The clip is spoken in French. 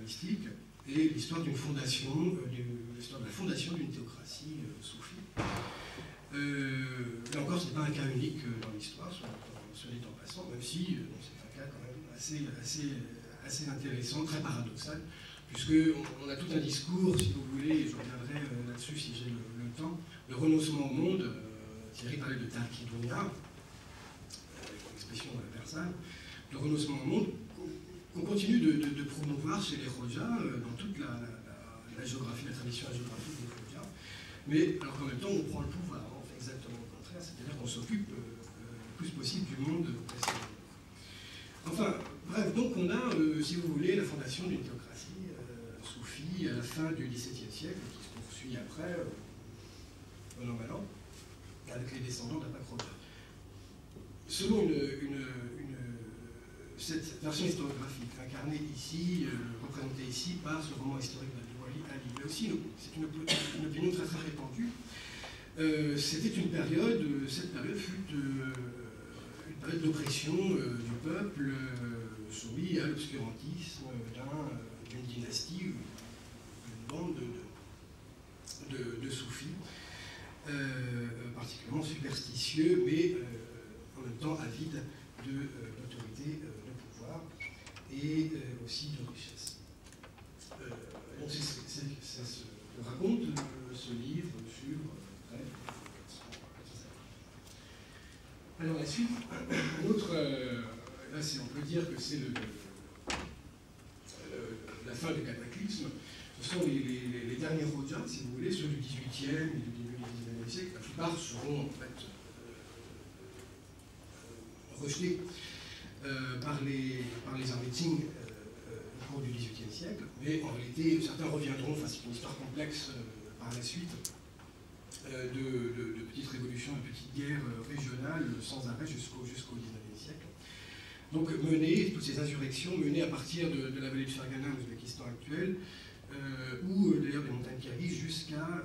paternalistique, et l'histoire d'une fondation, l'histoire de la fondation d'une théocratie soufie. Là encore, ce n'est pas un cas unique dans l'histoire, soit dit en passant, même si c'est un cas quand même assez intéressant, très paradoxal, puisqu'on a tout un discours, si vous voulez, et je reviendrai là-dessus si j'ai le temps, de renoncement au monde. Thierry parlait de Tarki Dunya, expression persane, de renoncement au monde, qu'on continue de promouvoir chez les Khoja, dans toute la géographie, la tradition géographique des Khoja, mais alors qu'en même temps on prend le pouvoir, on fait exactement le contraire, c'est-à-dire qu'on s'occupe le plus possible du monde précédent. Enfin, bref, donc on a, si vous voulez, la fondation d'une théocratie soufie à la fin du XVIIe siècle, qui se poursuit après, bon an, mal an, avec les descendants d'Apak Khoja. Selon cette version historiographique, incarnée ici, représentée ici par ce roman historique d'Ali Ali, mais aussi, c'est une opinion très très répandue, c'était une période, cette période fut une période d'oppression du peuple soumis à l'obscurantisme d'une dynastie, d'une bande de soufis, particulièrement superstitieux, mais en même temps avide d'autorité, de pouvoir et aussi de richesse. Donc c'est ce que raconte ce livre sur alors la suite, un autre, là on peut dire que c'est la fin du cataclysme. Ce sont les derniers Khoja, si vous voulez, ceux du XVIIIe et du début du XIXe siècle. La plupart seront en fait rejetés par les armées Qing au cours du XVIIIe siècle, mais en réalité certains reviendront, enfin c'est une histoire complexe par la suite, de petites révolutions, de petites guerres régionales sans arrêt jusqu'au XIXe siècle. Donc toutes ces insurrections menées à partir de la vallée de Fergana, l'Ouzbékistan actuel, ou d'ailleurs des montagnes Kirghiz jusqu'à